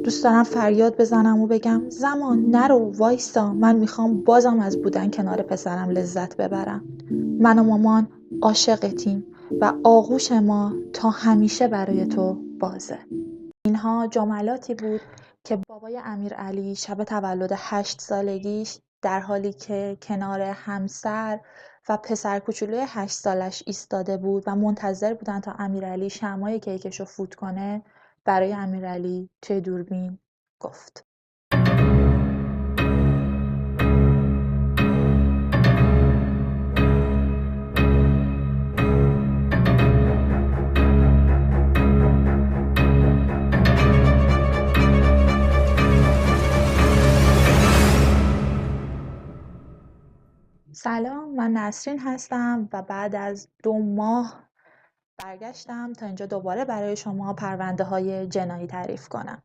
دوست دارم فریاد بزنم و بگم زمان نرو، وایسا، من میخوام بازم از بودن کنار پسرم لذت ببرم. من و مامان عاشقتیم و آغوش ما تا همیشه برای تو بازه. اینها جملاتی بود که بابای امیرعلی شب تولد 8 سالگیش در حالی که کنار همسر و پسر کوچولوی 8 سالش ایستاده بود و منتظر بودن تا امیرعلی شمعای کیکش رو فوت کنه، برای امیرعلی توی دوربین گفت. سلام، من نسرین هستم و بعد از 2 ماه برگشتم تا اینجا دوباره برای شما پرونده های جنایی تعریف کنم.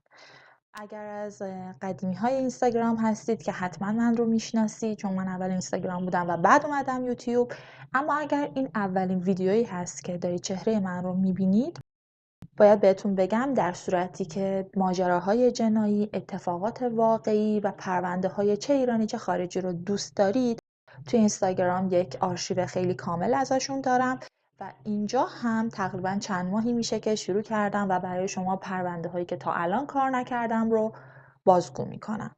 اگر از قدیمی های اینستاگرام هستید که حتما من رو میشناسید، چون من اول اینستاگرام بودم و بعد اومدم یوتیوب. اما اگر این اولین ویدیویی هست که دارید چهره من رو میبینید، باید بهتون بگم در صورتی که ماجراهای جنایی، اتفاقات واقعی و پرونده های چه ایرانی چه خارجی رو دوست دارید، توی اینستاگرام یک آرشیو خیلی کامل ازشون دارم و اینجا هم تقریبا چند ماهی میشه که شروع کردم و برای شما پرونده هایی که تا الان کار نکردم رو بازگو میکنم.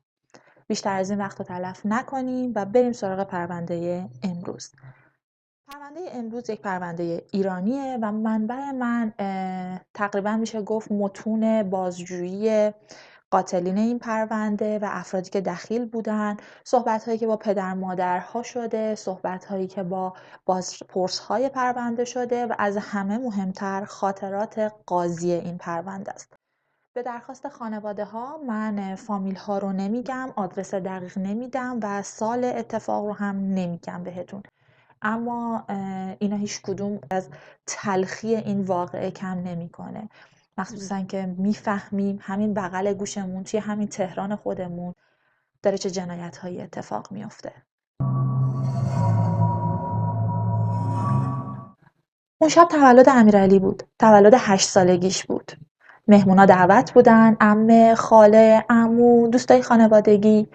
بیشتر از این وقت رو تلف نکنیم و بریم سراغ پرونده امروز. پرونده امروز یک پرونده ایرانیه و منبع من تقریبا میشه گفت متون بازجویی قاتلین این پرونده و افرادی که دخیل بودن، صحبت‌هایی که با پدر مادرها شده، صحبت‌هایی که با بازپرس‌های پرونده شده و از همه مهمتر خاطرات قاضی این پرونده است. به درخواست خانواده ها من فامیل ها رو نمیگم، آدرس دقیق نمیدم و سال اتفاق رو هم نمیگم بهتون. اما اینا هیچ کدوم از تلخی این واقعه کم نمیکنه، مخصوصا که میفهمیم همین بغل گوشمون توی همین تهران خودمون داره چه جنایت هایی اتفاق میفته. اون شب تولد امیرعلی بود، تولد 8 سالگیش بود. مهمونا دعوت بودن، عمه، خاله، عمو، دوستای خانوادگی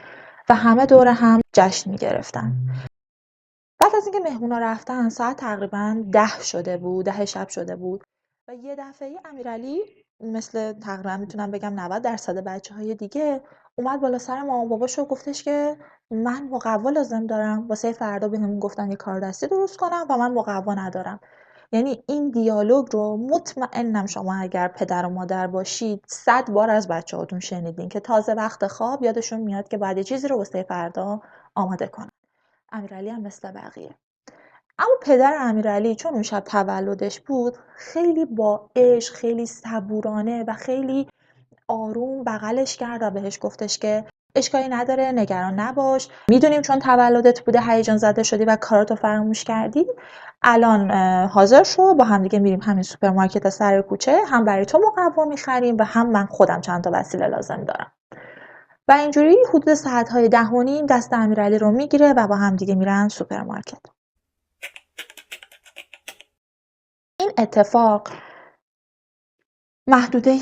و همه دور هم جشن میگرفتن. بعد از اینکه مهمونا رفتن ساعت تقریبا 10 شده بود، 10 شب شده بود و یه دفعه امیرعلی مثل تقریبا میتونم بگم 90% بچه‌های دیگه اومد بالا سر مامان باباش و گفتش که من مقوا لازم دارم، واسه فردا بهمون گفتن یه کار دستی درست کنم و من مقوا ندارم. یعنی این دیالوگ رو مطمئنم شما اگر پدر و مادر باشید 100 بار از بچه‌هاتون شنیدین که تازه وقت خواب یادشون میاد که بعد چیزی رو واسه فردا آماده کنن. امیرعلی هم مثل بقیه. اما پدر امیرعلی چون اون شب تولدش بود خیلی با عشق، خیلی صبورانه و خیلی آروم بغلش کرد و بهش گفتش که اشکالی نداره، نگران نباش، میدونیم چون تولدت بوده هیجان زده شدی و کاراتو فراموش کردی، الان حاضر شو، با هم دیگه میریم همین سوپرمارکت سر کوچه، هم برای تو مقوا میخریم و هم من خودم چند تا وسیله لازم دارم. و اینجوری حدود ساعت‌های 10:30 دست امیرعلی رو میگیره و با هم دیگه میرن سوپرمارکت. این اتفاق محدوده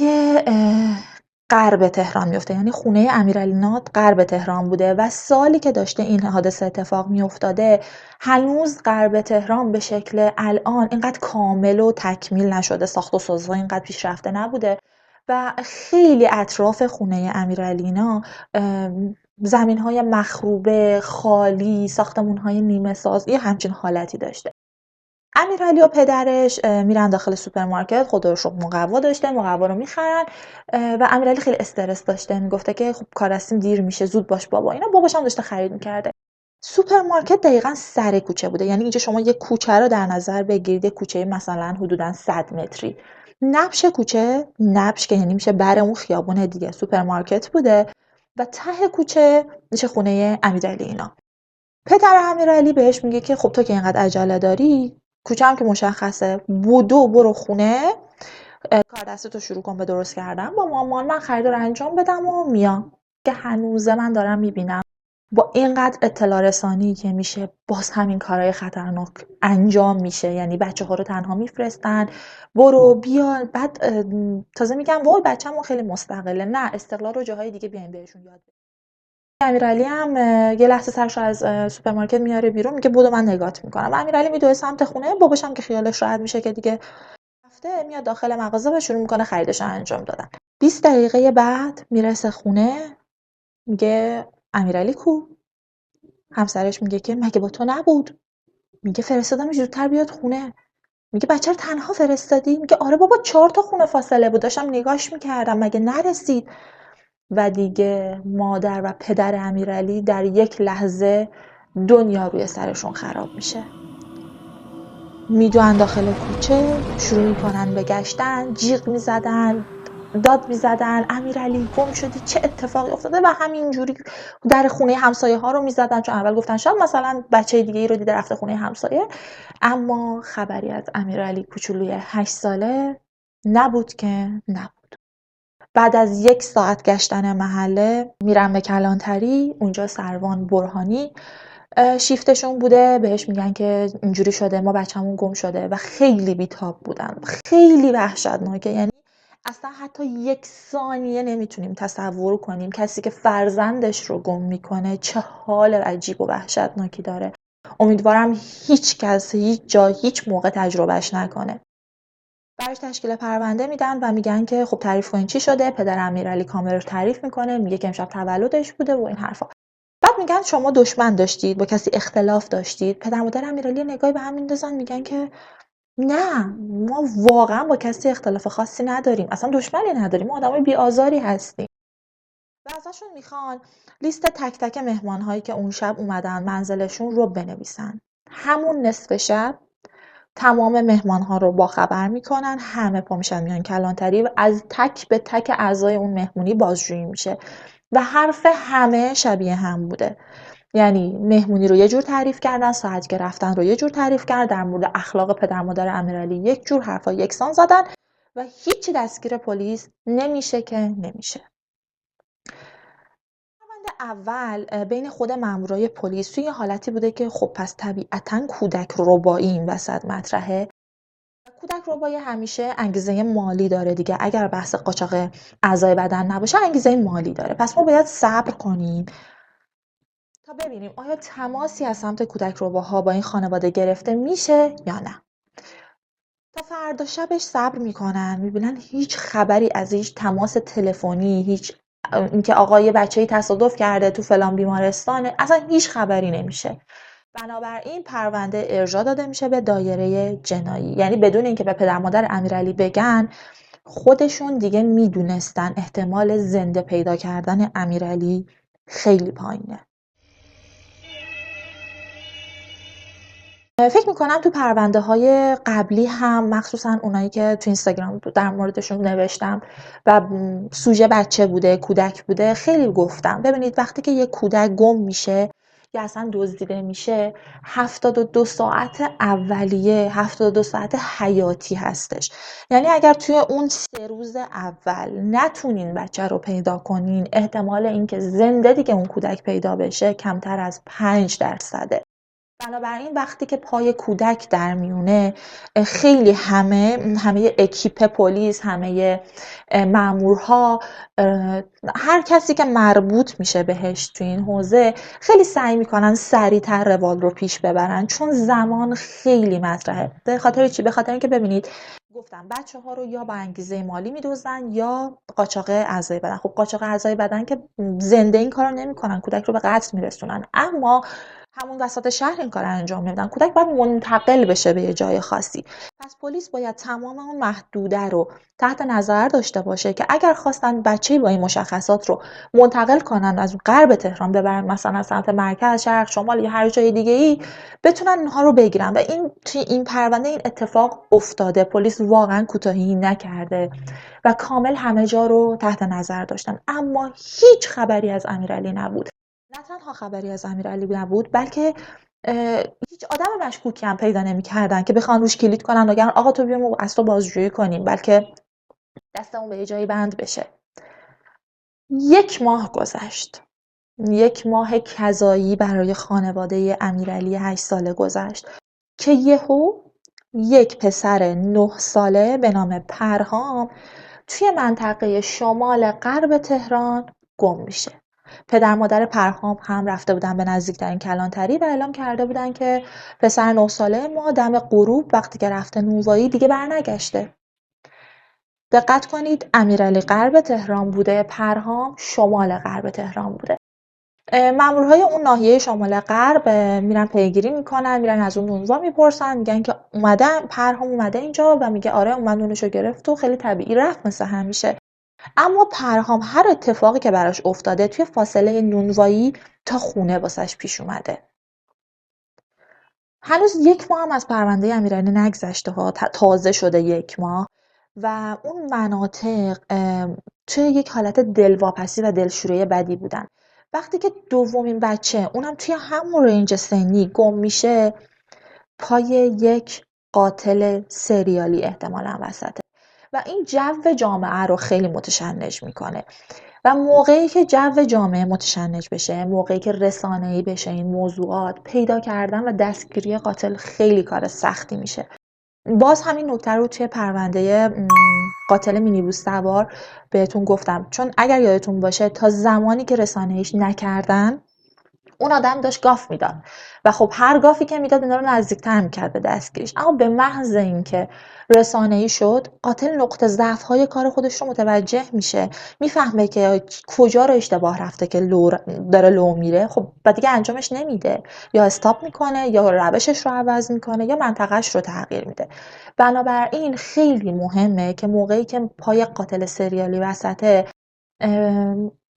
غرب تهران میفته، یعنی خونه امیرعلی نات غرب تهران بوده و سالی که داشته این حادثه اتفاق میافتاده هنوز غرب تهران به شکل الان اینقدر کامل و تکمیل نشده، ساخت و سازها اینقدر پیشرفته نبوده و خیلی اطراف خونه امیرعلینا زمین‌های مخروبه، خالی، ساختمون‌های نیمه ساز، یه همچین حالتی داشته. امیرعلی و پدرش میرن داخل سوپرمارکت، خدا رو شکر مقوا داشته، مقوا رو میخرن و امیرعلی خیلی استرس داشته، میگفته که خب کار هستیم دیر میشه، زود باش بابا. اینا باباش هم داشته خرید میکرده. سوپرمارکت دقیقاً سر کوچه بوده، یعنی اینجا شما یه کوچه رو در نظر بگیرید، کوچه مثلا حدوداً 100 متری. نبش کوچه، نبش که یعنی میشه بر اون خیابون دیگه، سوپرمارکت بوده و ته کوچه میشه خونه امیرعلی اینا. پدر امیرعلی بهش میگه که خب تو که اینقدر عجله داری، کوچه هم که مشخصه، بودو برو خونه، کار دستتو شروع کن به درست کردن با مامان، من خرید رو انجام بدم و میام. که هنوزه من دارم میبینم با اینقدر اطلاع رسانی که میشه باز همین کارهای خطرناک انجام میشه. یعنی بچه ها رو تنها میفرستن برو بیا، بعد تازه میگم وای بچه‌مون خیلی مستقله. نه، استقلال رو جاهای دیگه بیاین بهشون یاد بدیم. امیرعلی هم یه لحظه سرش از سوپرمارکت میاره بیرون، میگه بدو من نگات میکنم. و امیرعلی میدوه سمت خونه. باباش هم که خیالش راحت میشه که دیگه رفته، میاد داخل مغازه و شروع میکنه خریدش انجام دادن. 20 دقیقه بعد میرسه خونه، میگه امیرعلی کو؟ همسرش میگه که مگه با تو نبود؟ میگه فرستادمش زودتر بیاد خونه. میگه بچه رو تنها فرستادی؟ میگه آره بابا 4 تا خونه فاصله بود، داشتم نگاش میکردم مگه نرسید؟ و دیگه مادر و پدر امیرعلی در یک لحظه دنیا روی سرشون خراب میشه. میدوئن داخل کوچه، شروع میکنن به گشتن، جیغ میزدن، داد میزدن امیرعلی گم شدی، چه اتفاقی افتاده؟ و همینجوری در خونه همسایه ها رو میزدن، چون اول گفتن شاید مثلا بچه دیگه ای رو دیده رفته خونه همسایه. اما خبری از امیرعلی کوچولوی 8 ساله نبود که نبود. بعد از 1 ساعت گشتن محله میرن به کلانتری. اونجا سروان برهانی شیفتشون بوده، بهش میگن که اینجوری شده، ما بچه‌مون گم شده. و خیلی بیتاب بودن، خیلی وحشتناکه. یعنی اصلا حتی 1 ثانیه نمیتونیم تصور کنیم کسی که فرزندش رو گم میکنه چه حال عجیب و وحشتناکی داره. امیدوارم هیچ کس هیچ جا هیچ موقع تجربهش نکنه. براش تشکیل پرونده میدن و میگن که خب تعریف کنین چی شده. پدر امیرعلی کامل رو تعریف میکنه، میگه که امشب تولدش بوده و این حرفا. بعد میگن شما دشمن داشتید، با کسی اختلاف داشتید؟ پدر مادر امیرعلی نگاهی به هم میندازن، میگن که نه، ما واقعا با کسی اختلاف خاصی نداریم، اصلا دشمنی نداریم، ما آدمای بی‌آزاری هستیم. و ازشون میخوان لیست تک تک مهمانهایی که اون شب اومدن منزلشون رو بنویسن. همون نصف شب تمام مهمانها رو باخبر میکنن، همه پا میشن میان کلانتری و از تک به تک اعضای اون مهمونی بازجویی میشه و حرف همه شبیه هم بوده. یعنی مهمونی رو یه جور تعریف کردن، ساعت که رفتن رو یه جور تعریف کردن، در مورد اخلاق پدر مادر امیرعلی یک جور حرفا یکسان زدن و هیچی دستگیر پلیس نمیشه که نمیشه. اول بین خود مامورای پلیس توی حالتی بوده که خب پس طبیعتاً کودک ربایی این وسط مطرحه. کودک ربایی همیشه انگیزه مالی داره دیگه. اگر بحث قاچاق اعضای بدن نباشه انگیزه مالی داره. پس ما باید صبر کنیم تا ببینیم آیا تماسی از سمت کودک رباها با این خانواده گرفته میشه یا نه. تا فردا شبش صبر میکنن، میبینن هیچ خبری از هیچ تماس تلفنی، هیچ اینکه آقا یه بچه‌ای تصادف کرده تو فلان بیمارستانه، اصلا هیچ خبری نمیشه. بنابراین پرونده ارجاع داده میشه به دایره جنایی. یعنی بدون اینکه به پدر مادر امیرعلی بگن، خودشون دیگه میدونستن احتمال زنده پیدا کردن امیرعلی خیلی پایینه. فکر میکنم تو پرونده های قبلی هم، مخصوصا اونایی که تو اینستاگرام در موردشون نوشتم و سوژه بچه بوده، کودک بوده، خیلی گفتم ببینید وقتی که یه کودک گم میشه یا اصلا دزدیده میشه، 72 ساعت اولیه 72 ساعت حیاتی هستش. یعنی اگر توی اون 3 روز اول نتونین بچه رو پیدا کنین، احتمال اینکه زنده دیگه اون کودک پیدا بشه کمتر از 5%. بنابراین وقتی که پای کودک در میونه، خیلی همه اکیپ پلیس، همه مامورها، هر کسی که مربوط میشه بهش تو این حوزه خیلی سعی میکنن سریعتر روال رو پیش ببرن، چون زمان خیلی مطرحه. به خاطر چی؟ به خاطر اینکه ببینید گفتم بچه ها رو یا با انگیزه مالی میدوزن یا قاچاق اعضای بدن. خب قاچاق اعضای بدن که زنده این کارو نمیکنن، کودک رو به قتل میرسونن، اما همون وسط شهر این کار انجام نمیدن. کودک باید منتقل بشه به یه جای خاصی. پس پلیس باید تمام اون محدوده رو تحت نظر داشته باشه که اگر خواستن بچه‌ای با این مشخصات رو منتقل کنن، از غرب تهران ببرن مثلا سمت مرکز، شرق، شمال یا هر جای دیگه ای، بتونن اینها رو بگیرن. و توی این پرونده این اتفاق افتاده. پلیس واقعا کوتاهی نکرده و کامل همه جا رو تحت نظر داشتن. اما هیچ خبری از امیرعلی نبود. نه تنها خبری از امیرعلی نبود، بلکه هیچ آدم مشکوکی هم پیدا نمی‌کردن که بخوان روش کلید کنن و بگن آقا تو بیا از تو بازجویی کنیم، بلکه دستمون به یه جایی بند بشه. 1 ماه گذشت. یک ماه کذایی برای خانواده امیرعلی 8 ساله گذشت که یهو یک پسر 9 ساله به نام پرهام توی منطقه شمال غرب تهران گم میشه. پدر مادر پرهام هم رفته بودن به نزدیکترین کلانتری و اعلام کرده بودن که پسر 9 ساله ما دم غروب وقتی که رفته نونوایی دیگه برنگشته. دقت کنید، امیرعلی غرب تهران بوده، پرهام شمال غرب تهران بوده. مامورهای اون ناحیه شمال غرب میرن پیگیری میکنن، میرن از اون نونوا میپرسن، میگن که پرهام اومده اینجا و میگه آره اومد نونشو گرفت و خیلی طبیعی رفت مثل همیشه. اما پرهام هر اتفاقی که براش افتاده توی فاصله نونوایی تا خونه واسش پیش اومده. هنوز 1 ماه هم از پرونده امیرعلی نگذشته ها، تازه شده 1 ماه و اون مناطق توی یک حالت دلواپسی و دلشوره بدی بودن. وقتی که دومین بچه اونم توی همون رنج سنی گم میشه، پای یک قاتل سریالی احتمالاً وسطه و این جو جامعه رو خیلی متشنج میکنه و موقعی که جو جامعه متشنج بشه، موقعی که رسانه‌ای بشه این موضوعات، پیدا کردن و دستگیری قاتل خیلی کار سختی میشه. باز همین نکته رو توی پرونده قاتل مینیبوس سوار بهتون گفتم، چون اگر یادتون باشه تا زمانی که رسانه‌ایش نکردن اون آدم داشت گاف میداد و خب هر گافی که میداد اینا رو نزدیکتر میکرد به دستگیریش. اما به محض اینکه رسانه‌ای شد، قاتل نقطه ضعف‌های کار خودش رو متوجه میشه، میفهمه که کجا رو اشتباه رفته که داره لو میره، خب بعد دیگه انجامش نمیده، یا استاپ میکنه یا روشش رو عوض میکنه یا منطقهش رو تغییر میده. بنابراین خیلی مهمه که موقعی که پای قاتل سریالی وسطه،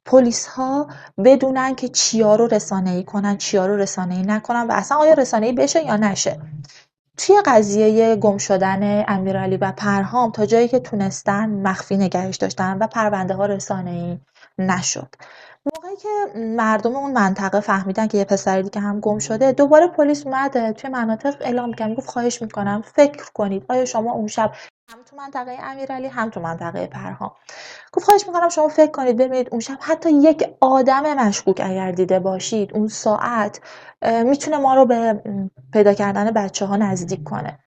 پلیس‌ها بدونن که چیا رو رسانه‌ای کنن، چیا رو رسانه‌ای نکنن و اصلا آیا رسانه‌ای بشه یا نشه. توی قضیه گم شدن امیرعلی و پرهام تا جایی که تونستن مخفی نگهش داشتن و پرونده ها رسانه‌ای نشد. موقعی که مردم اون منطقه فهمیدن که یه پسر دیگه هم گم شده، دوباره پلیس اومد توی مناطق اعلام کرد، گفت خواهش میکنم فکر کنید آیا شما اون شب هم تو منطقه امیرعلی هم تو منطقه پرهام، گفت خواهش میکنم شما فکر کنید ببینید اون شب حتی یک آدم مشکوک اگر دیده باشید اون ساعت میتونه ما رو به پیدا کردن بچه ها نزدیک کنه.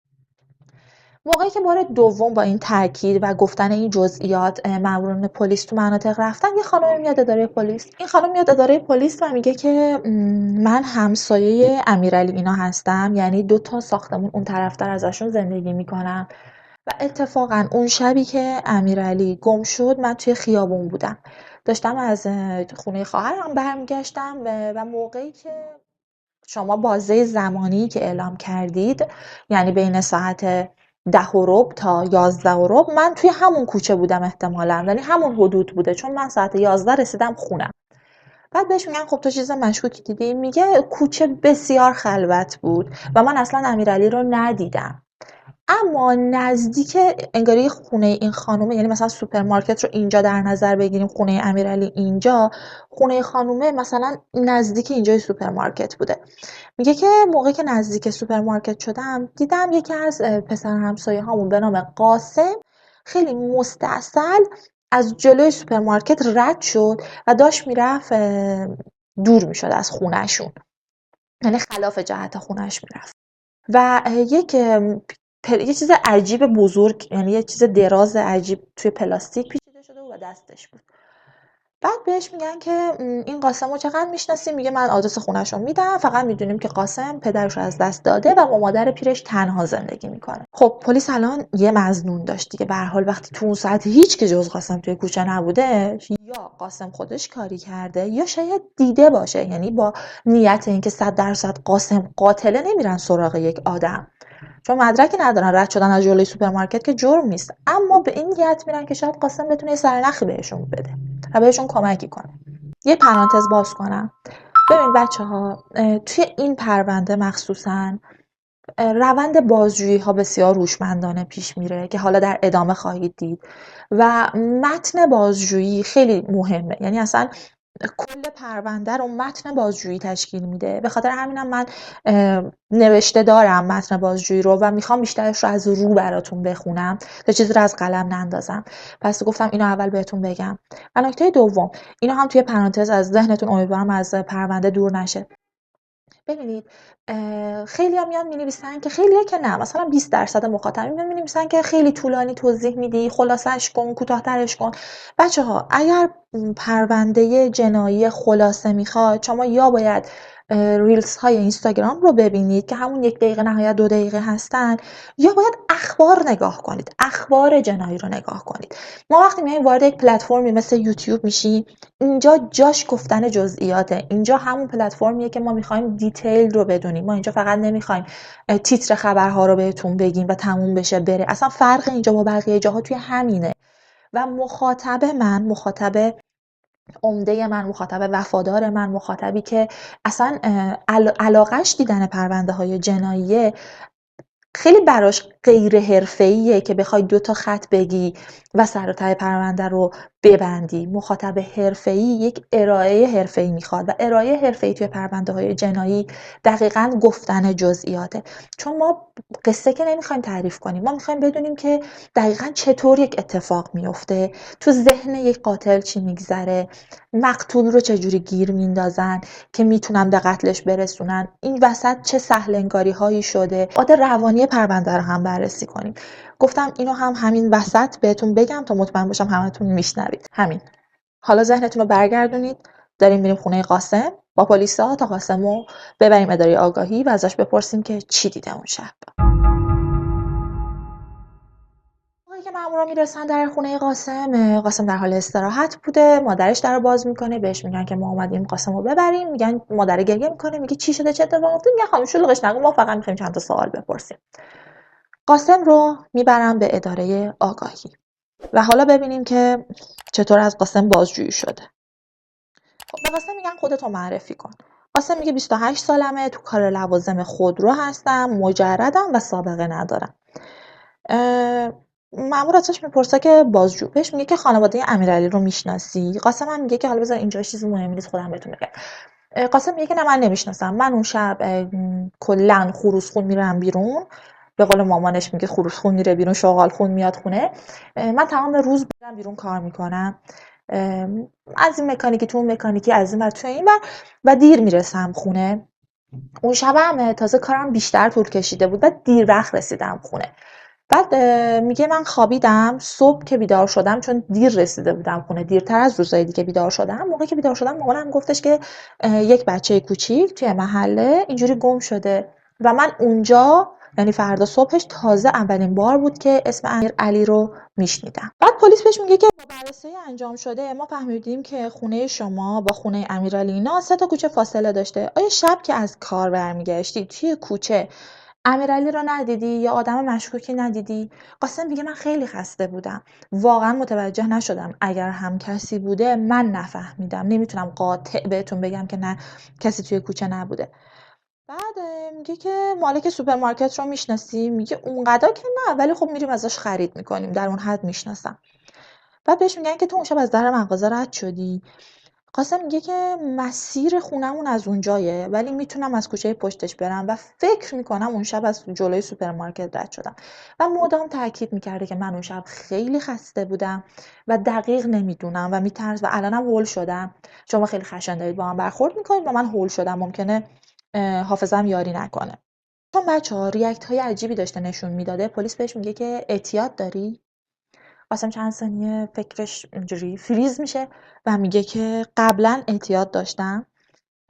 موقعی که بار دوم با این تاکید و گفتن این جزئیات ماموران پلیس تو مناطق رفتن، یه خانم میاد اداره پلیس. این خانم میاد اداره پلیس و میگه که من همسایه امیرعلی اینا هستم، یعنی 2 تا ساختمون اون طرفتر ازشون زندگی میکنم و اتفاقا اون شبی که امیرعلی گم شد من توی خیابون بودم، داشتم از خونه خواهرم برمیگشتم و موقعی که شما بازه زمانی که اعلام کردید، یعنی بین ساعت 10:15 تا 11:15 من توی همون کوچه بودم احتمالاً، یعنی همون حدود بوده، چون من ساعت 11 رسیدم خونم. بعد بهش میگن خب تو چیز مشکوکی دیدی؟ میگه کوچه بسیار خلوت بود و من اصلا امیرعلی رو ندیدم، اما نزدیک انگاری خونه این خانومه، یعنی مثلا سوپرمارکت رو اینجا در نظر بگیریم، خونه امیرعلی اینجا، خونه خانومه مثلا نزدیک اینجای سوپرمارکت بوده. میگه که موقعی که نزدیک سوپرمارکت شدم دیدم یکی از پسر همسایه هامون به نام قاسم خیلی مستعسل از جلوی سوپرمارکت رد شد و داشت میرفت دور میشد از خونهشون، یعنی خلاف جهت خونهش میرفت و یه چیز عجیب بزرگ، یعنی یه چیز دراز عجیب توی پلاستیک پیچیده شده و دستش بود. بعد بهش میگن که این قاسم رو چقدر میشناسی؟ میگه من آدرس خونش رو میدم، فقط میدونیم که قاسم پدرش رو از دست داده و با مادر پیرش تنها زندگی میکنه. خب پلیس الان یه مظنون داشت دیگه، به هر حال وقتی تو اون ساعت هیچ که جز قاسم توی کوچه نبوده، یا قاسم خودش کاری کرده یا شاید دیده باشه، یعنی با نیت اینکه 100% قاسم قاتله نمیرن سراغ یک آدم، چون مدرکی ندارن، رد شدن از جلوی سوپرمارکت که جرم نیست، اما به این نیت میرن که شاید قاسم بتونه یه سرنخی بهشون بده و بهشون کمکی کنه. یه پرانتز باز کنم، ببین بچه ها، توی این پرونده مخصوصا روند بازجویی ها بسیار هوشمندانه پیش میره که حالا در ادامه خواهید دید و متن بازجویی خیلی مهمه، یعنی اصلا کل پرونده رو متن بازجویی تشکیل میده. به خاطر همینم من نوشته دارم متن بازجویی رو و میخوام بیشترش رو از رو براتون بخونم تا چیزی رو از قلم نندازم. پس گفتم اینو اول بهتون بگم. و نکته دوم، اینو هم توی پرانتز از ذهنتون امیدوارم از پرونده دور نشه. ببینید خیلی‌ها میان می‌نویسن که خیلی‌ها که نه، مثلا 20% مخاطبین میان می‌نویسن که خیلی طولانی توضیح میدی، خلاصش کن، کوتاه‌ترش کن. بچه‌ها اگر پرونده جنایی خلاصه میخواد، شما یا باید ریلز های اینستاگرام رو ببینید که همون 1 دقیقه نهایت 2 دقیقه هستن، یا باید اخبار نگاه کنید، اخبار جنایی رو نگاه کنید. ما وقتی میایم وارد یک پلتفرمی مثل یوتیوب میشیم، اینجا جاش گفتن جزئیاته. اینجا همون پلتفرمیه که ما میخوایم دیتیل رو بدونیم. ما اینجا فقط نمیخوایم تیتر خبرها رو بهتون بگیم و تموم بشه بره. اصلا فرق اینجا با بقیه جاها توی همینه. و مخاطب عمده من، مخاطب وفادار من، مخاطبی که اصلا علاقش دیدن پرونده های جناییه، خیلی براش غیر حرفه‌ایه که بخوای 2 تا خط بگی و سر و ته پرونده رو ببندی. مخاطب حرفه‌ای یک ارائه حرفه‌ای میخواد و ارائه حرفه‌ای توی پرونده‌های جنایی دقیقاً گفتن جزئیاته. چون ما قصه که نمیخوایم تعریف کنیم، ما میخوایم بدونیم که دقیقاً چطور یک اتفاق میفته، تو ذهن یک قاتل چی میگذره، مقتول رو چجوری گیر میندازن که میتونن به قتلش برسونن، این وسط چه سهلنگاری هایی شده، بعد روانی پرونده رو هم بررسی کنیم. گفتم اینو هم همین وسط بهتون بگم تا مطمئن باشم همتون میشنوید. همین. حالا ذهنتون رو برگردونید، داریم میریم خونه قاسم با پلیسا تا قاسمو ببریم اداره آگاهی و ازش بپرسیم که چی دیده اون شب. موقعی که مامورا میرسن در خونه قاسم در حال استراحت بوده. مادرش در رو باز میکنه، بهش میگن که ما اومدیم قاسم رو ببریم. میگن، مادر گریه میکنه، میگه چی شده، چه اتفاقی افتاد؟ میگه خانم شلوغش نگو، ما فقط میخوایم چند تا سوال بپرسیم. قاسم رو میبرن به اداره آگاهی و حالا ببینیم که چطور از قاسم بازجویی شده. خب به قاسم میگن خودتو معرفی کن. قاسم میگه 28 سالمه، تو کار لوازم خودرو هستم، مجردم و سابقه ندارم. مأمور ازش میپرسه که بازجو، بهش میگه که خانواده امیرعلی رو میشناسی؟ قاسم هم میگه که حالا بذار اینجا چیزی مهمی نیست، خودم بهتون بگم. قاسم میگه که نه من نمیشناسم، من اون شب کلا خروسخون میرم بیرون، به قول مامانش میگه خروسخون میره بیرون شغال خون میاد خونه. من تمام روز میرم بیرون کار میکنم، از این مکانیکی تو اون مکانیکی، از این تو این و دیر میرسم خونه. اون شبم تازه کارم بیشتر طول کشیده بود و دیر وقت رسیدم خونه. بعد میگه من خوابیدم، صبح که بیدار شدم، چون دیر رسیده بودم خونه، دیرتر از روزهای دیگه بیدار شدم. موقعی که بیدار شدم مامانم گفتش که یک بچه کوچیک توی محله اینجوری گم شده و من اونجا، یعنی فردا صبحش، تازه اولین بار بود که اسم امیرعلی رو میشنیدم. بعد پلیس بهش میگه که با بررسی انجام شده ما فهمیدیم که خونه شما با خونه امیرعلی اینا 3 تا کوچه فاصله داشته. آیا شب که از کار برمیگشتی توی کوچه امیرعلی رو ندیدی یا آدم مشکوکی ندیدی؟ قاسم میگه من خیلی خسته بودم، واقعا متوجه نشدم، اگر هم کسی بوده من نفهمیدم، نمیتونم قاطع بهتون بگم که نه کسی توی کوچه نبوده. بعد میگه که مالک سوپرمارکت رو میشناسی؟ میگه اونقدر که نه، ولی خب میریم ازش خرید میکنیم، در اون حد میشناسم. بعد بهش میگن که تو اون شب از در مغازه رد شدی؟ قاسم میگه که مسیر خونمون از اونجایه ولی میتونم از کوچه پشتش برم و فکر میکنم اون شب از جلوی سوپرمارکت رد شدم. و مدام تاکید میکرده که من اون شب خیلی خسته بودم و دقیق نمیدونم و میترس و الانم هول شدم. شما خیلی خشن دارید با من برخورد میکنید و من هول شدم، ممکنه حافظم یاری نکنه. چون بچه‌ها ریاکت های عجیبی داشته نشون میداده، پلیس بهش میگه که اعتیاد داری؟ قاسم چند ثانیه فکرش اینجوری فریز میشه و میگه که قبلا اعتیاد داشتم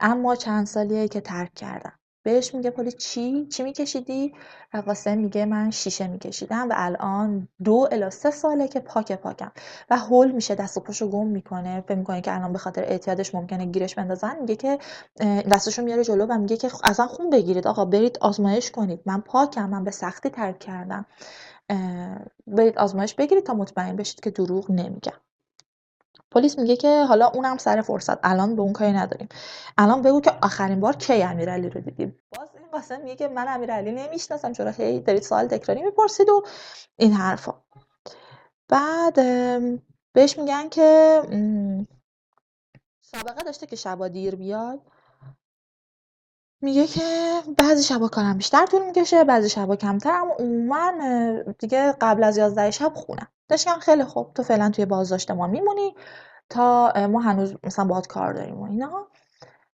اما چند سالیه که ترک کردم. بهش میگه پلیس چی میکشیدی؟ و قاسم میگه من شیشه میکشیدم و الان 2 الی 3 ساله که پاکم. و هول میشه، دست و پاشو گم میکنه، فکر میکنه که الان به خاطر اعتیادش ممکنه گیرش بندازن. میگه که دستشو میاره جلو و میگه که اصلا خون بگیرید آقا، برید آزمایش کنید، من پاکم، من به سختی ترک کردم، برید آزمایش بگیرید تا مطمئن بشید که دروغ نمیگم. پلیس میگه که حالا اونم سر فرصت، الان به اون کاری نداریم، الان بگو که آخرین بار کی امیرعلی رو دیدی؟ باز این قاسم میگه که من امیرعلی نمیشناسم، چرا هی دارید سوال تکراری میپرسید و این حرفا. بعد بهش میگن که سابقه داشته که شبا دیر بیاد. میگه که بعضی شبا کارم بیشتر طول میکشه، بعضی شبا کمتر، اما عموما دیگه قبل از 11 شب خونم. داشتم خیلی خوب، تو فعلا توی بازداشت ما میمونی تا ما هنوز مثلا باهات کار داریم و اینا.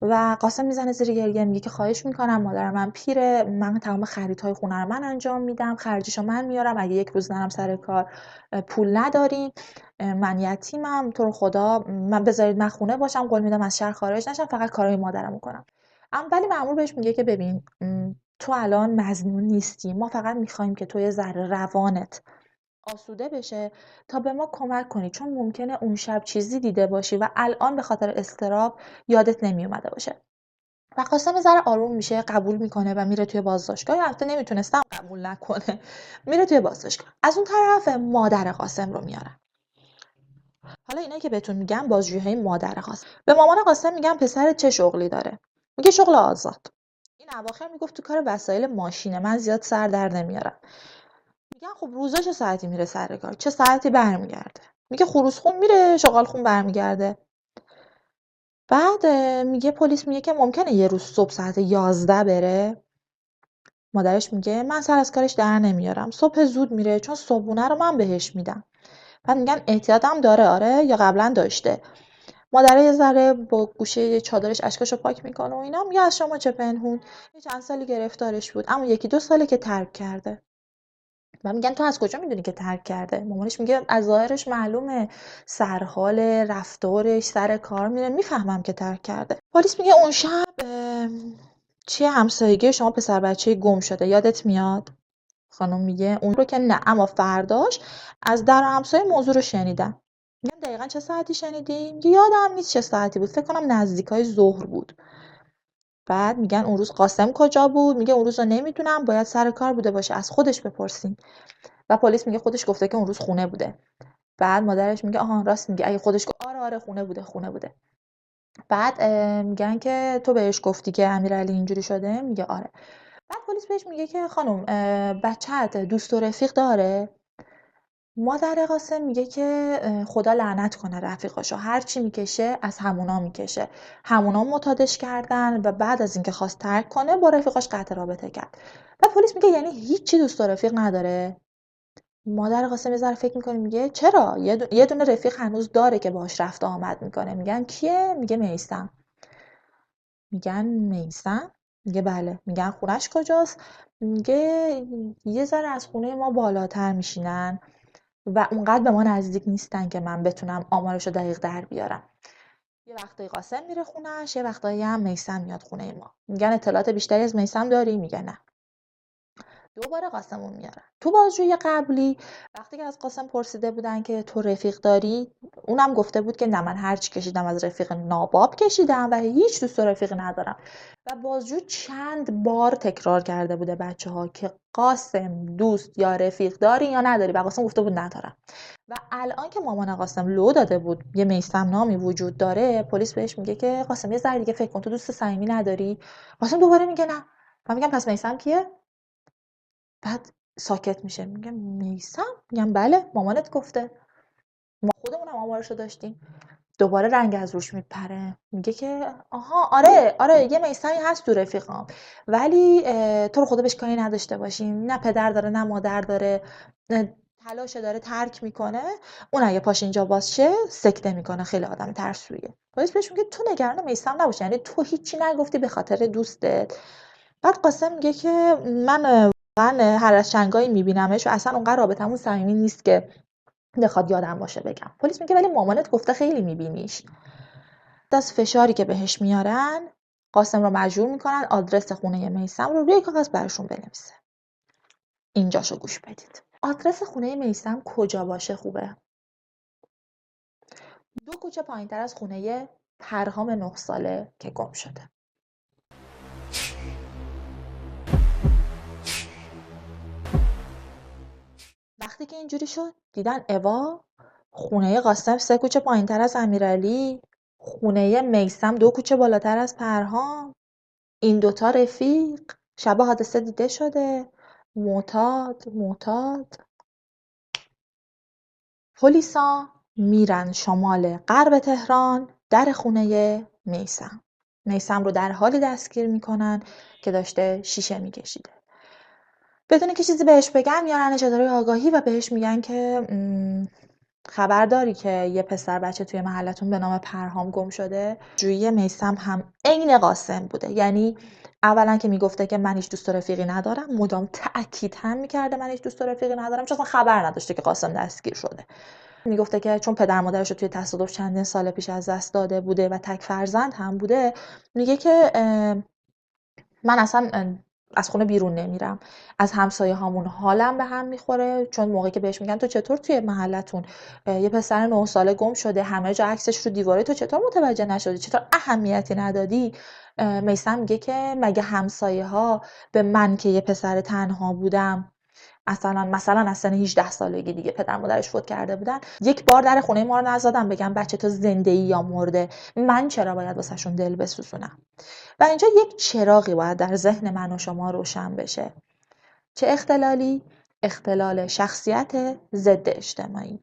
و قاسم میزنه زیر گریه، میگه که خواهش میکنم، مادر من پیره، من تمام خریدهای خونه رو من انجام میدم، خرجشو من میارم، اگه یک روز نرم سر کار پول نداریم، من یتیمم، تو رو خدا من بذارید من خونه باشم، قول میدم از شهر خارج نشم، فقط کارهای مادرم میکنم. ولی مأمور بهش میگه که ببین تو الان مظنون نیستی، ما فقط میخوایم که تو یه ذره روانت آسوده بشه تا به ما کمک کنی، چون ممکنه اون شب چیزی دیده باشی و الان به خاطر اضطراب یادت نمی اومده باشه. و قاسم یه ذره آروم میشه، قبول میکنه و میره توی بازداشتگاه. البته نمیتونستم قبول نکنه. میره توی بازداشتگاه. از اون طرف مادر قاسم رو میارن. حالا اینایی که بهتون میگم بازجویی‌های مادر قاسم. به مامان قاسم میگم پسر چه شغلی داره؟ میگه شغل آزاد. این اواخر میگفت تو کار وسایل ماشینه، من زیاد سر در نمیارم. میگن خب روزا چه ساعتی میره سر کار؟ چه ساعتی برمیگرده؟ میگه خروسخون میره، شغالخون برمیگرده. بعد میگه پلیس میگه که ممکنه یه روز صبح ساعت 11 بره. مادرش میگه من سر از کارش در نمیارم، صبح زود میره چون صبحونه رو من بهش میدم. بعد میگن احتیاطم داره آره یا قبلا داشته. مادره یه ذره با گوشه چادرش اشکاشو پاک میکنه و اینا. میگه از شما چه پنهون، یه چند سالی گرفتارش بود اما 1-2 ساله که ترک کرده. و میگن تو از کجا میدونی که ترک کرده؟ مامانش میگه از ظاهرش معلومه، سرحال رفتارش، سر کار میره، میفهمم که ترک کرده. پلیس میگه اون شب چیه همسایگی شما پسر بچه گم شده یادت میاد؟ خانم میگه اون رو که نه، اما فرداش از در همسایه موضوع رو شنیدم. میگم دقیقا چه ساعتی شنیدی؟ میگه یادم نیست چه ساعتی بود، فکر کنم نزدیکای ظهر بود. بعد میگن اون روز قاسم کجا بود؟ میگه اون روز رو نمیدونم، باید سر کار بوده باشه، از خودش بپرسین. و پلیس میگه خودش گفته که اون روز خونه بوده. بعد مادرش میگه آها راست میگه، اگه خودش گفت آره خونه بوده خونه بوده. بعد میگن که تو بهش گفتی که امیرعلی اینجوری شده؟ میگه آره. بعد پلیس بهش میگه که خانم بچه‌ت دوست و رفیق داره؟ مادر قاسم میگه که خدا لعنت کنه رفیقاشو، هر چی میکشه از همونا میکشه، همونا معتادش کردن و بعد از اینکه خواست ترک کنه با رفیقاش قطع رابطه کرد. و پلیس میگه یعنی هیچی دوست و رفیق نداره؟ مادر قاسم یه ذره فکر میکنه، میگه چرا، یه دونه رفیق هنوز داره که باهاش رفت آمد میکنه. میگن کیه؟ میگه میثم. میگن میثم؟ میگه بله. میگن خونش کجاست؟ میگه یه ذره از خونه ما بالاتر میشینن و اونقدر به ما نزدیک نیستن که من بتونم آمارشو دقیق در بیارم. یه وقتایی قاسم میره خونش، یه وقتایی هم میثم میاد خونه ما. میگن اطلاعات بیشتری از میثم داری؟ میگه نه. دوباره قاسمو میارن. تو بازجویی قبلی وقتی که از قاسم پرسیده بودن که تو رفیق داری، اونم گفته بود که نه من هر چی کشیدم از رفیق ناباب کشیدم و هیچ دوست و رفیقی ندارم. و بازجو چند بار تکرار کرده بوده بچه‌ها که قاسم دوست یا رفیق داری یا نداری، و قاسم گفته بود ندارم. و الان که مامان قاسم لو داده بود یه میثم نامی وجود داره، پلیس بهش میگه که قاسم یه ذره دیگه فکر کن، تو دوست صمیمی نداری؟ قاسم دوباره میگه نه. و میگم پس میثم کیه؟ بعد ساکت میشه. میگم میثم؟ میگم بله مامانت گفته، ما خودمونم آمارشو داشتیم. دوباره رنگ از روش میپره. میگه که آها آره یه میثمی هست تو رفیقام، ولی تو رو خدا بهش کاری نداشته باشیم، نه پدر داره نه مادر داره، تلاش داره ترک میکنه، اون اگه پاش اینجا باز شه سکته میکنه، خیلی آدم ترسویه. پلیس بهش میگه تو نگران میثم نباش، یعنی تو هیچی نگفتی به خاطر دوستت. بعد قاسم میگه که من واقعا هر از چنگایی میبینمش و اصلا اونقدر رابطمون صمیمی نیست که بخواد یادم باشه بگم. پلیس میگه ولی مامانت گفته خیلی میبینیش. از فشاری که بهش میارن قاسم رو مجبور میکنن آدرس خونه میثم رو روی کاغذ براشون بنویسه. اینجاشو گوش بدید. آدرس خونه میثم کجا باشه خوبه؟ 2 کوچه پایینتر از خونه پرهام 9 ساله که گم شده. وقتی که اینجوری شد دیدن اوا خونه قاسم 3 کوچه پایینتر از امیرعلی، خونه میثم 2 کوچه بالاتر از پرهام. این دوتا رفیق شب حادثه دیده شده. معتاد. پلیسا میرن شمال غرب تهران در خونه میثم رو در حالی دستگیر میکنن که داشته شیشه میکشیده. بدون که چیزی بهش بگن میارنش اداره آگاهی و بهش میگن که خبر داری که یه پسر بچه توی محلتون به نام پرهام گم شده؟ جویی میثم هم عین قاسم بوده. یعنی اولا که میگفته که من هیچ دوست و رفیقی ندارم، مدام تأکید هم میکرده من هیچ دوست و رفیقی ندارم، چون اصلا خبر نداشته که قاسم دستگیر شده. میگفته که چون پدر مادرش رو توی تصادف چندین سال پیش از دست داده بوده و تک فرزند هم بوده، میگه که من اصلا از خونه بیرون نمیرم، از همسایه هامون حالم به هم میخوره، چون موقعی که بهش میگن تو چطور توی محلتون یه پسر 9 ساله گم شده، همه جا عکسش رو دیواره، تو چطور متوجه نشدی، چطور اهمیتی ندادی؟ میثم میگه که مگه همسایه ها به من که یه پسر تنها بودم، مثلا از سن 18 سالگی دیگه پدر مادرش فوت کرده بودن، یک بار در خونه ما رو نزدن بگم بچه تو زنده ای یا مرده، من چرا باید واسهشون دل بسوزونم؟ و اینجا یک چراغی باید در ذهن من و شما روشن بشه. چه اختلالی؟ اختلال شخصیت ضد اجتماعی.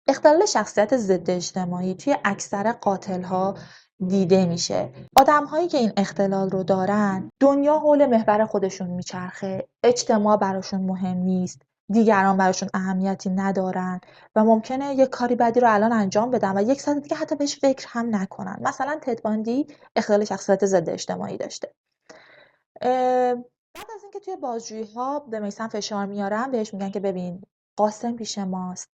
اختلال شخصیت ضد اجتماعی توی اکثر قاتل‌ها دیده میشه. آدم‌هایی که این اختلال رو دارن، دنیا حول محور خودشون میچرخه، اجتماع براشون مهم نیست، دیگران براشون اهمیتی ندارن و ممکنه یک کاری بدی رو الان انجام بدن و یک ساعت دیگه حتی بهش فکر هم نکنن. مثلا تد باندی اختلال شخصیت ضد اجتماعی داشته. بعد از اینکه توی بازجویی‌ها به میثم فشار میارن، بهش میگن که ببین قاسم پیش ماست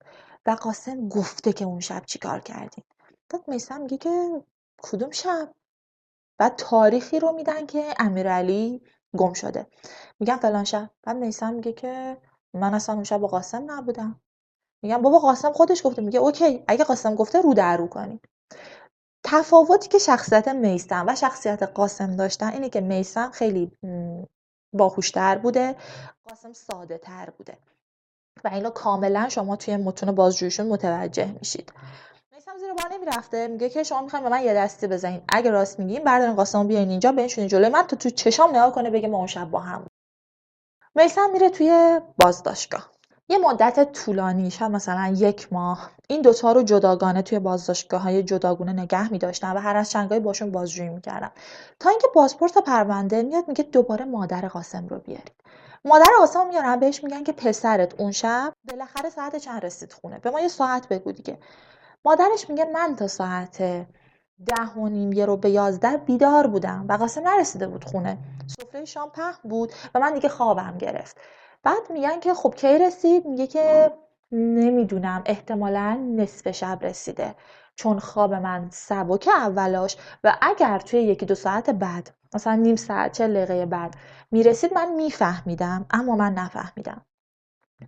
و قاسم گفته که اون شب چیکار کردین. بعد میثم میگه که کدوم شب؟ بعد تاریخی رو میدن که امیرعلی گم شده، میگن فلان شب. بعد میثم میگه که من اصلا اون شب با قاسم نبودم. میگن بابا قاسم خودش گفته. میگه اوکی، اگه قاسم گفته رو در رو کنین. تفاوتی که شخصیت میثم و شخصیت قاسم داشتن اینه که میثم خیلی باهوشتر بوده، قاسم ساده تر بوده و اینو کاملا شما توی متون بازجوییشون متوجه میشید. میثم زیر بار نمیرفته، میگه که شما میخواین به من یه دستی بزنین، اگه راست میگین بردارین قاسمو بیارین اینجا بنشونین جلوی من تا تو چشام نگاه کنه بگه ما اون شب با هم. میثم میره توی بازداشتگاه. یه مدت طولانی، شاید مثلا 1 ماه، این دوتا رو جداگانه توی بازداشتگاه‌های جداگونه نگه می‌داشتن و هر از چنگایی باشون بازجویی می‌کردن، تا اینکه بازپرس پرونده میاد میگه دوباره مادر قاسم رو بیارید. مادر قاسم میارن، بهش میگن که پسرت اون شب بالاخره ساعت چند رسید خونه، به ما یه ساعت بگو دیگه. مادرش میگه من تا ساعت 10:30 یه رو به 11 بیدار بودم و قاسم نرسیده بود خونه، سفره شام پهن بود و من دیگه خوابم گرفت. بعد میگن که خب کی رسید؟ میگه که نمیدونم، احتمالاً نصف شب رسیده، چون خواب من سبکه اولاش و اگر توی 1-2 ساعت بعد، مثلا نیم ساعت 40 دقیقه بعد میرسید من میفهمیدم، اما من نفهمیدم.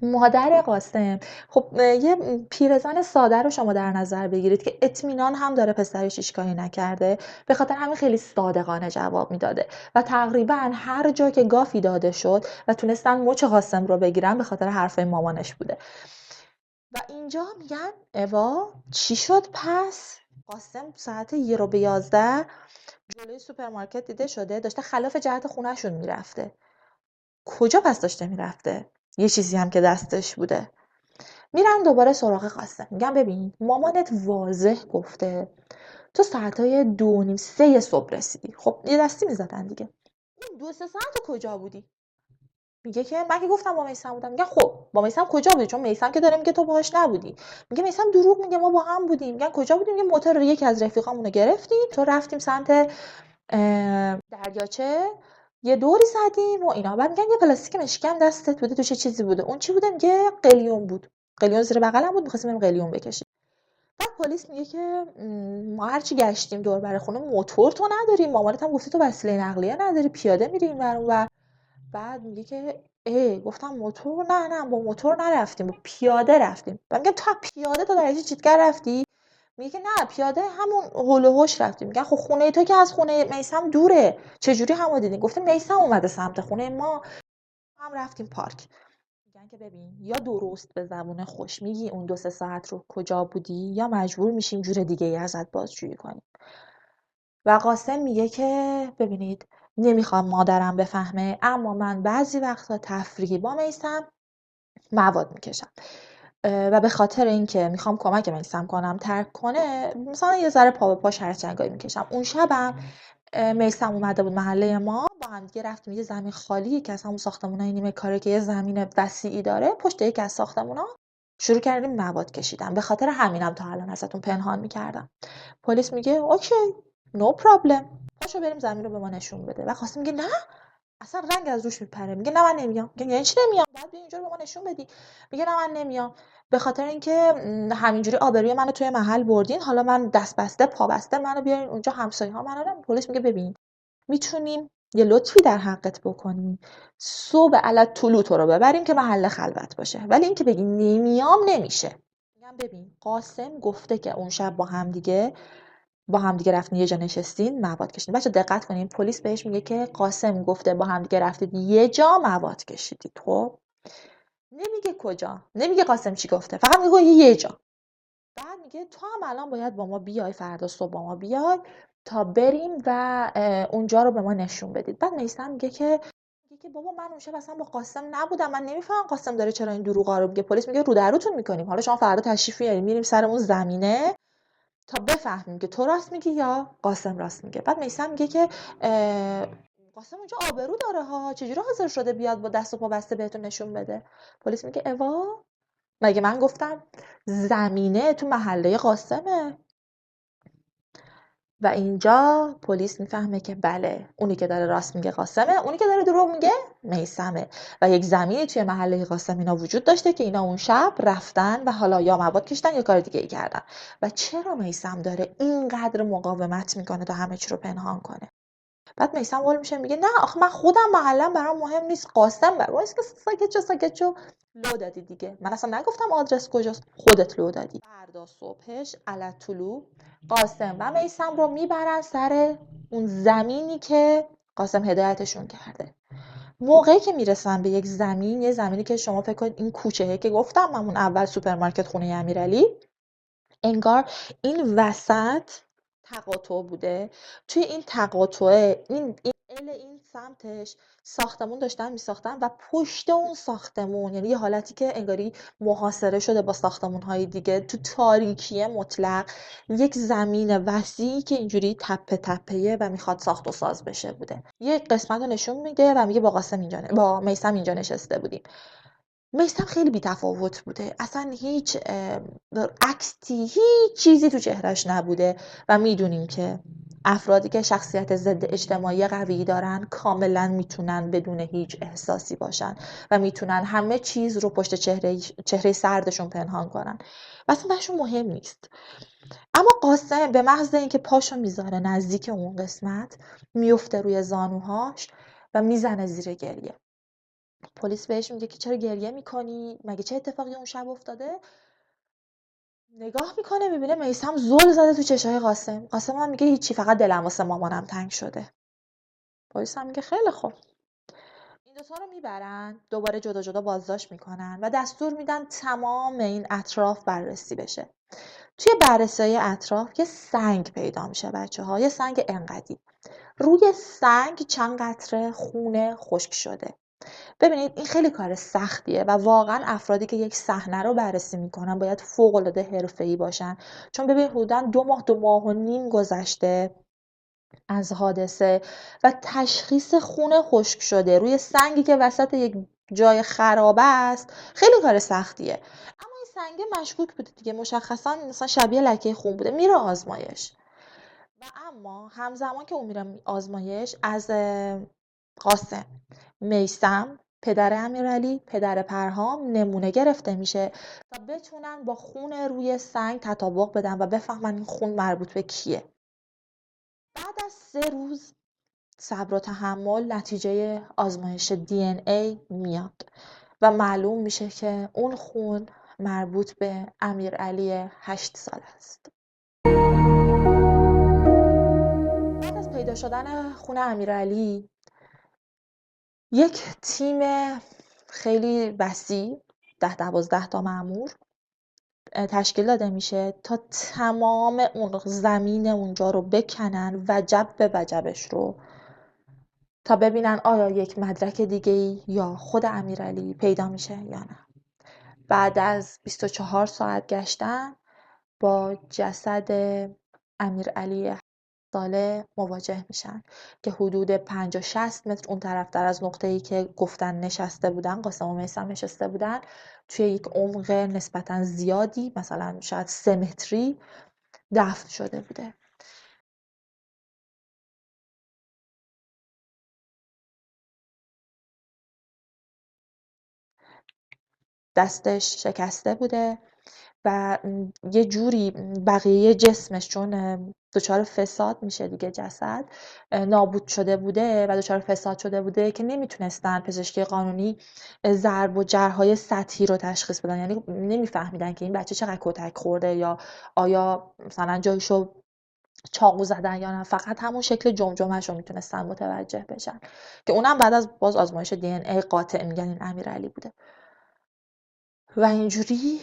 مادر قاسم، خب یه پیرزن ساده رو شما در نظر بگیرید که اطمینان هم داره پسرش هیچ کاری نکرده، به خاطر همین خیلی صادقانه جواب میداده و تقریبا هر جا که گافی داده شد و تونستن مچ قاسم رو بگیرن به خاطر حرفای مامانش بوده. و اینجا میگن اوا چی شد پس؟ قاسم ساعت 1 رو به 11 جلوی سوپرمارکت دیده شده، داشته خلاف جهت خونهشون میرفته. کجا پس داشته میرفته؟ یه چیزی هم که دستش بوده. میرن دوباره سراغ قاسم، میگن ببین مامانت واضح گفته تو ساعتای 2:30-3 صبح رسیدی. خب یه دستی میزدن دیگه. اون 2-3 ساعت کجا بودی؟ میگه که من که گفتم با میثم بودم. میگن خب با میثم کجا بودی؟ چون میثم که داره میگه تو باهاش نبودی. میگه میثم دروغ میگه، ما با هم بودیم. میگن کجا بودیم؟ میگه موتور یکی از رفیقامونو گرفتیم، تو رفتیم سمت دریاچه، یه دوری زدیم و اینا. بعد میگن یه پلاستیک مشکی دستت بوده، تو چه چیزی بوده؟ اون چی بوده؟ میگه قلیون بود. قلیون زیر بغلم بود، می‌خواستیم بریم قلیون بکشیم. بعد پلیس میگه که ما هرچی گشتیم دور بر خونه موتور تو نداریم، مامانت هم گفته تو وسیله نقلیه نداری، پیاده میری این ور اون ور. بعد میگه که گفتم موتور؟ نه با موتور نرفتیم، با پیاده رفتیم. بعد میگم تو پیاده تا درجه چیتگر رفتی؟ میگه که نه پیاده همون هول و هوش رفتیم. میگن خب خونه تو که از خونه میثم دوره، چجوری همو دیدین؟ گفته میثم اومده سمت خونه ما، هم رفتیم پارک. میگن که ببین یا درست به زبون خوش میگی اون 2-3 ساعت رو کجا بودی، یا مجبور میشیم جور دیگه ای ازت بازجویی کنیم. و قاسم میگه که ببینید نمیخوام مادرم بفهمه، اما من بعضی وقتا تفریحی با میثم مواد میکشم. و به خاطر اینکه میخوام کمک میثم کنم ترک کنه، مثلا یه ذره پا به پاش هرچنگایی میکشم. اون شبم میثم اومده بود محله ما، با هم دیگه رفتیم یه زمین خالی که از همون ساختمونای نیمه کاره که یه زمین وسیعی داره پشت یکی از ساختمونا، شروع کردیم مواد کشیدن. به خاطر همینم تا الان ازتون پنهان میکردم. پلیس میگه اوکی، نو پرابلم، پاشو بریم زمین رو به ما نشون بده. و قاسم میگه نه، اصلا رنگ از روش میپره. میگه نه من نمیام. میگه یعنی چی نمیام؟ بعد بیا اینجا رو به ما نشون بدی. میگه نه من نمیام، به خاطر اینکه همینجوری آبروی منو توی محل بردین، حالا من دست بسته پا بسته منو بیارین اونجا، همسایه ها منو نمیدونم. پلیس میگه ببین، میتونیم یه لطفی در حقت بکنیم، صبح علت طلوع تو رو ببریم که محل خلوت باشه، ولی اینکه بگی نمیام نمیشه. میگم ببین قاسم گفته که اون شب با هم دیگه رفتین یه جا نشستین مواد کشیدین. بچه دقت کنین، پلیس بهش میگه که قاسم گفته با هم دیگه رفتید یه جا مواد کشیدید. خب نمیگه کجا، نمیگه قاسم چی گفته، فقط میگه یه جا. بعد میگه تو هم الان باید با ما بیای، فردا صبح با ما بیای تا بریم و اونجا رو به ما نشون بدید. بعد میثم میگه بابا من اون شب اصلا با قاسم نبودم، من نمیفهمم قاسم داره چرا این دروغا رو میگه. پلیس میگه رو دروتون میکنیم، حالا شما فردا تشریف میارید میریم سر اون زمینه تا بفهمیم که تو راست میگی یا قاسم راست میگه. بعد میثم میگه که قاسم اونجا آبرو داره ها، چجوری حاضر شده بیاد با دست و پا بسته بهتون نشون بده؟ پلیس میگه اوا، مگه من گفتم زمینه تو محله قاسمه؟ و اینجا پلیس میفهمه که بله، اونی که داره راست میگه قاسمه، اونی که داره دروغ میگه میثمه. و یک زمینی توی محله قاسم اینا وجود داشته که اینا اون شب رفتن و حالا یا مواد کشتن یا کار دیگه ای کردن. و چرا میثم داره اینقدر مقاومت میکنه تا همه چی رو پنهان کنه؟ بعد میثم قول میشه، میگه نه آخه من خودم محلم برام مهم نیست، قاسم برام است. که ساکت شو لو دادی دیگه، من اصلا نگفتم آدرس کجاست، خودت لو دادی. فردا صبحش علت طلوع قاسم و میثم رو میبرن سر اون زمینی که قاسم هدایتشون کرده. موقعی که میرسن به یک زمین، یه زمینی که شما فکر کنید این کوچه‌ای که گفتم من اون اول سوپرمارکت خونه امیرعلی، انگار این وسط تقاطع بوده. توی این تقاطع این سمتش ساختمون داشتن میساختن و پشت اون ساختمون، یعنی یه حالتی که انگاری محاصره شده با ساختمون‌های دیگه تو تاریکی مطلق، یک زمین وسیعی که اینجوری تپه تپه‌ایه و میخواد ساخت و ساز بشه بوده. یه قسمت رو نشون میده و میگه با میثم اینجا نشسته بودیم. میثم خیلی بی‌تفاوت بوده، اصلا هیچ اکتی، هیچ چیزی تو چهرش نبوده. و میدونیم که افرادی که شخصیت ضد اجتماعی قوی دارن کاملا میتونن بدون هیچ احساسی باشن و میتونن همه چیز رو پشت چهره سردشون پنهان کنن و اصلا بهشون مهم نیست. اما قاسم به محض اینکه پاشو میذاره نزدیک اون قسمت، میفته روی زانوهاش و میزنه زیر گریه. پلیس بهش میگه که چرا گریه میکنی؟ مگه چه اتفاقی اون شب افتاده؟ نگاه میکنه میبینه میثم زل زده تو چشای قاسم. قاسم هم میگه هیچی، فقط دلم واسه مامانم تنگ شده. پلیس هم میگه خیلی خوب. این دوتا رو میبرن دوباره جدا جدا بازداشت میکنن و دستور میدن تمام این اطراف بررسی بشه. توی بررسی اطراف یه سنگ پیدا میشه بچه‌ها، یه سنگ انقدی. روی سنگ چند قطره خون خشک شده. ببینید این خیلی کار سختیه و واقعا افرادی که یک صحنه رو بررسی میکنن باید فوق‌العاده حرفه‌ای باشن، چون ببین حدوداً 2 ماه گذشته از حادثه و تشخیص خون خشک شده روی سنگی که وسط یک جای خرابه است خیلی کار سختیه. اما این سنگ مشکوک بوده دیگه، مشخصا مثلا شبیه لکه خون بوده، میره آزمایش. و اما همزمان که اون میره آزمایش، از قاسم، میثم، پدر امیرعلی، پدر پرهام نمونه گرفته میشه تا بتونن با خون روی سنگ تطابق بدن و بفهمن این خون مربوط به کیه. بعد از 3 روز صبر و تحمل نتیجه آزمایش DNA میاد و معلوم میشه که اون خون مربوط به امیرعلی 8 سال است. بعد از پیدا شدن خون امیرعلی، یک تیم خیلی وسیع 10-12 تا مأمور تشکیل داده میشه تا تمام اون زمین اونجا رو بکنن وجب به وجبش رو، تا ببینن آیا یک مدرک دیگه‌ای یا خود امیرعلی پیدا میشه یا نه. بعد از 24 ساعت گشتن با جسد امیرعلی ساله مواجه میشن که حدود 50-60 متر اون طرفتر از نقطه‌ای که گفتن نشسته بودن، قاسم و میثم نشسته بودن، توی یک عمق نسبتا زیادی، مثلا شاید 3 متری دفن شده بوده. دستش شکسته بوده و یه جوری بقیه جسمش، چون دچار فساد میشه دیگه جسد، نابود شده بوده و دچار فساد شده بوده که نمیتونستن پزشکی قانونی ضرب و جرح‌های سطحی رو تشخیص بدن. یعنی نمیفهمیدن که این بچه چقدر کتک خورده یا آیا مثلا جایشو چاقو زدن یا نه، فقط همون شکل جمجمه‌ش رو میتونستن متوجه بشن که اونم بعد از باز آزمایش دی ان ای قاطع میگن این امیرعلی بوده. و اینجوری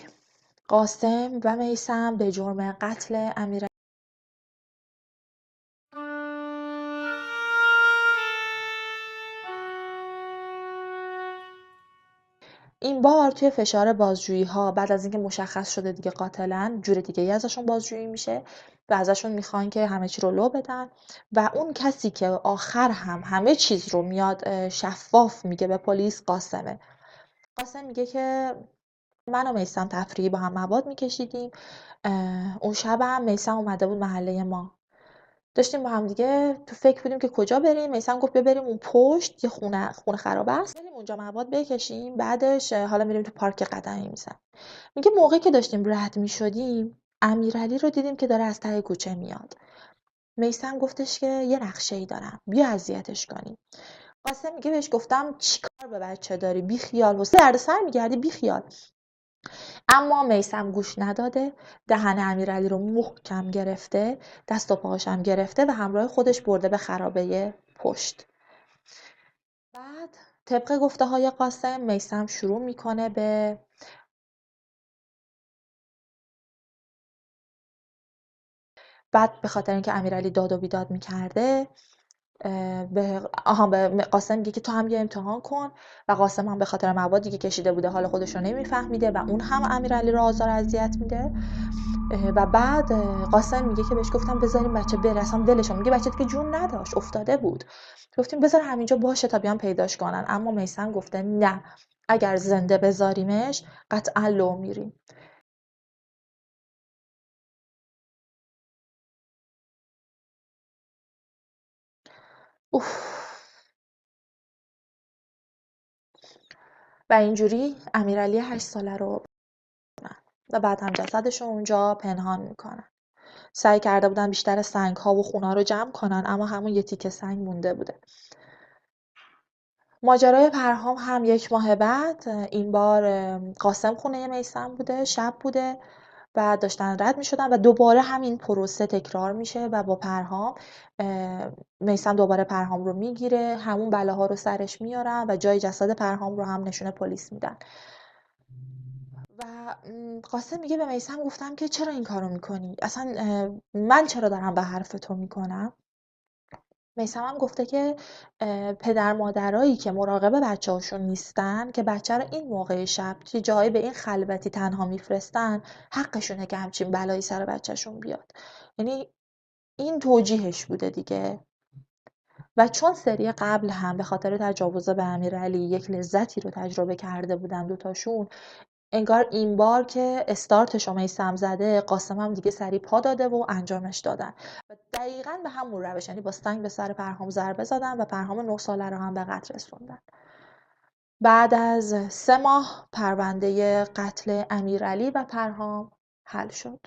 قاسم و میثم به جرم قتل امیرعلی. این بار توی فشار بازجویی ها بعد از اینکه مشخص شده دیگه قاتلن، جور دیگه ای ازشون بازجویی میشه و ازشون میخوان که همه چی رو لو بدن و اون کسی که آخر هم همه چیز رو میاد شفاف میگه به پلیس قاسمه. قاسم میگه که من و میثم تفریحی با هم مواد میکشیدیم، اون شب هم میثم اومده بود محله ما، داشتیم با هم دیگه تو فکر بودیم که کجا بریم. میثم گفت بیا بریم اون پشت، یه خونه خراب است، بریم اونجا مواد بکشیم، بعدش حالا میریم تو پارک قدمی میزن. میگه موقعی که داشتیم رد میشدیم امیرعلی رو دیدیم که داره از ته کوچه میاد. میثم گفتش که یه نقشه ای دارم، بیا اذیتش کنیم. قاسم میگه بهش گفتم چیکار به بچه داری، بی خیال، حسین دردسر میگردی، بی خیال. اما میثم گوش نداده، دهن امیرعلی رو محکم گرفته، دست و پاهاش هم گرفته و همراه خودش برده به خرابه پشت. بعد طبق گفته های قاسم میثم شروع میکنه بعد به خاطر اینکه امیرعلی داد و بیداد میکرده به قاسم میگه که تو هم یه امتحان کن و قاسم هم به خاطر موادی که کشیده بوده حال خودش رو نمیفهمیده و اون هم امیرعلی رو آزار اذیت میده. و بعد قاسم میگه که بهش گفتم بذاریم بچه بره، اصلا ولشون، میگه بچه دیگه جون نداشت افتاده بود، گفتیم بذار همینجا باشه تا بیان پیداش کنن. اما میثم گفته نه، اگر زنده بذاریمش قطعا لو میریم. اوف. و اینجوری امیرعلی 8 ساله رو و بعد هم جسدش رو اونجا پنهان میکنن. سعی کرده بودن بیشتر سنگ ها و خونه رو جمع کنن اما همون یه تیکه سنگ مونده بوده. ماجرای پرهام هم 1 ماه بعد، این بار قاسم خونه میثم بوده، شب بوده و داشتن رد میشدن و دوباره همین پروسه تکرار میشه و با پرهام میثم دوباره پرهام رو میگیره، همون بلاها رو سرش میارن و جای جسد پرهام رو هم نشون پلیس میدن. و قاسم میگه به میثم گفتم که چرا این کارو میکنی؟ اصلا من چرا دارم به حرف تو میکنم؟ میثم هم گفته که پدر مادرایی که مراقب بچه‌هاشون نیستن که بچه رو این موقع شب توی جایی به این خلوتی تنها میفرستن، حقشونه که همچین بلایی سر بچه‌شون بیاد. یعنی این توجیهش بوده دیگه. و چون سری قبل هم به خاطر تجاوز به امیرعلی یک لذتی رو تجربه کرده بودن دوتاشون، انگار این بار که استارتش رو میثم زده، قاسم هم دیگه سری پا داده و انجامش دادن و دقیقا به همون روش، یعنی با سنگ به سر پرهام ضربه زدن و پرهام 9 ساله رو هم به قتل رسوندن. بعد از 3 ماه پرونده قتل امیرعلی و پرهام حل شد.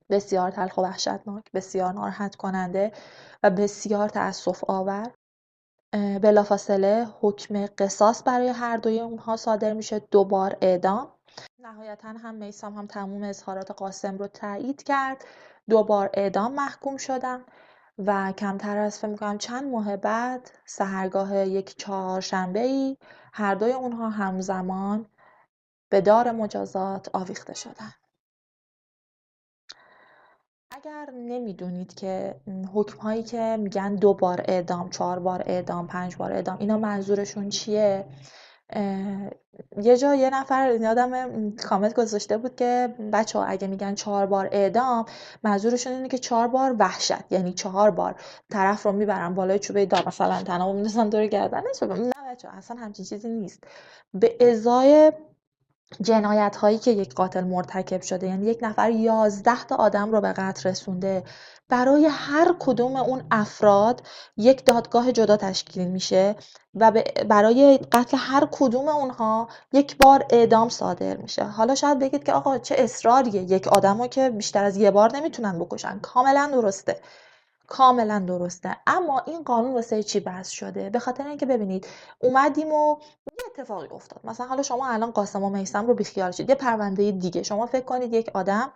بسیار تلخ و وحشتناک، بسیار ناراحت کننده و بسیار تأسف آور. بلافاصله حکم قصاص برای هر دوی اونها صادر میشه، 2 بار اعدام. نهایتا هم میثم هم تموم اظهارات قاسم رو تایید کرد، 2 بار اعدام محکوم شدن و کمتر از فکر می‌کنم چند ماه بعد سحرگاه یک چهارشنبه‌ای هر دوی اونها همزمان به دار مجازات آویخته شدن. اگر نمیدونید که حکم هایی که میگن 2 بار اعدام، 4 بار اعدام، 5 بار اعدام، اینا منظورشون چیه، یه جا یه نفر یادم کامنت گذاشته بود که بچه‌ها اگه میگن 4 بار اعدام منظورشون اینه که 4 بار وحشت، یعنی 4 بار طرف رو میبرن بالای چوبه داغ مثلا تنابو میندازن دور گردنش. نه بچه‌ها اصلا همچین چیزی نیست. به ازای جنایت هایی که یک قاتل مرتکب شده، یعنی یک نفر 11 تا آدم رو به قتل رسونده، برای هر کدوم اون افراد یک دادگاه جدا تشکیل میشه و برای قتل هر کدوم اونها یک بار اعدام صادر میشه. حالا شاید بگید که آقا چه اصراریه، یک آدمو که بیشتر از یه بار نمیتونن بکشن. کاملا درسته، کاملا درسته. اما این قانون واسه چی وضع شده؟ به خاطر اینکه ببینید اومدیم و یه اتفاقی افتاد. مثلا حالا شما الان قاسم و میثم رو بیخیال شید، یه پرونده دیگه شما فکر کنید یک آدم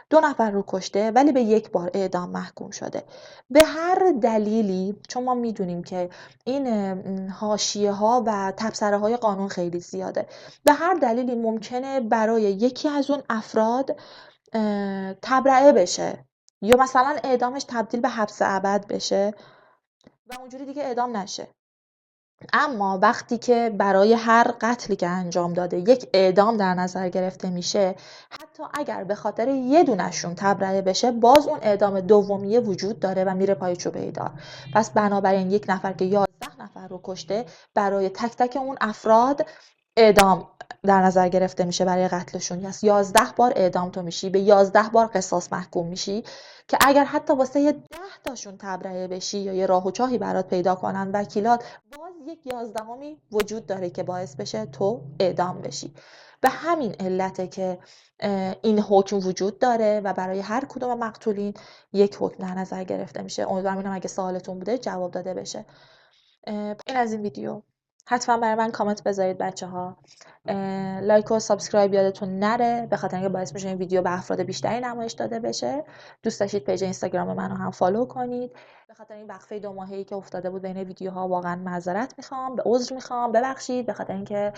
2 نفر رو کشته ولی به یک بار اعدام محکوم شده. به هر دلیلی، چون ما میدونیم که این حاشیه ها و تبصره های قانون خیلی زیاده، به هر دلیلی ممکنه برای یکی از اون افراد تبرئه بشه یا مثلا اعدامش تبدیل به حبس ابد بشه و اونجوری دیگه اعدام نشه. اما وقتی که برای هر قتلی که انجام داده یک اعدام در نظر گرفته میشه، حتی اگر به خاطر یه دونشون تبرئه بشه، باز اون اعدام دومیه وجود داره و میره پای چوبه ایدار. پس بنابراین یک نفر که 11 نفر رو کشته، برای تک تک اون افراد اعدام در نظر گرفته میشه برای قتلشون. یعنی 11 بار اعدام تو میشی، به 11 بار قصاص محکوم میشی، که اگر حتی واسه 10 تاشون تبرئه بشی یا یه راه و چاهی برات پیدا کنن وکیلات، باز یک 11می وجود داره که باعث بشه تو اعدام بشی. به همین علته که این حکم وجود داره و برای هر کدوم مقتولین یک حکم در نظر گرفته میشه. امیدوارم اینم اگه سوالتون بوده جواب داده بشه. این از این ویدیو. حتما برای من کامنت بذارید بچه ها. لایک و سابسکرایب یادتون نره، به خاطر اینکه باعث میشه این ویدیو به افراد بیشتری نمایش داده بشه. دوست داشتید پیج اینستاگرام منو هم فالو کنید. به خاطر این وقفه 2 ماهه‌ای که افتاده بود بین ویدیوها واقعا معذرت میخوام، به عذر میخوام، ببخشید. به خاطر اینکه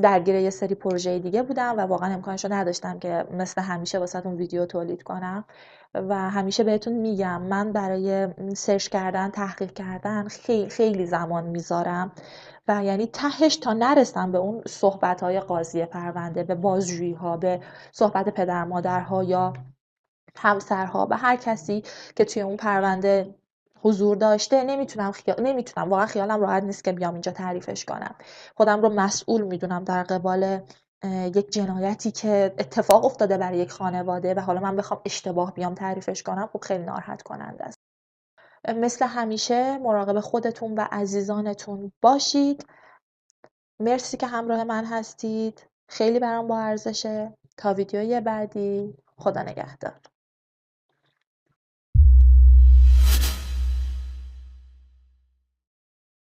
درگیر یه سری پروژه دیگه بودم و واقعا امکانشو نداشتم که مثل همیشه واسهتون ویدیو تولید کنم. و همیشه بهتون میگم من برای سرچ کردن، تحقیق کردن خیلی زمان میذارم و یعنی تهش تا نرسم به اون صحبت‌های قاضی پرونده، به بازجویی‌ها، به صحبت پدر مادرها یا همسرها، به هر کسی که توی اون پرونده حضور داشته، نمیتونم واقعا خیالم راحت نیست که بیام اینجا تعریفش کنم. خودم رو مسئول میدونم در قبال یک جنایتی که اتفاق افتاده برای یک خانواده و حالا من بخوام اشتباه بیام تعریفش کنم، خب خیلی ناراحت کننده است. مثل همیشه مراقب خودتون و عزیزانتون باشید. مرسی که همراه من هستید. خیلی برام با ارزشه. تا ویدیوی بعدی، خدا نگهدار.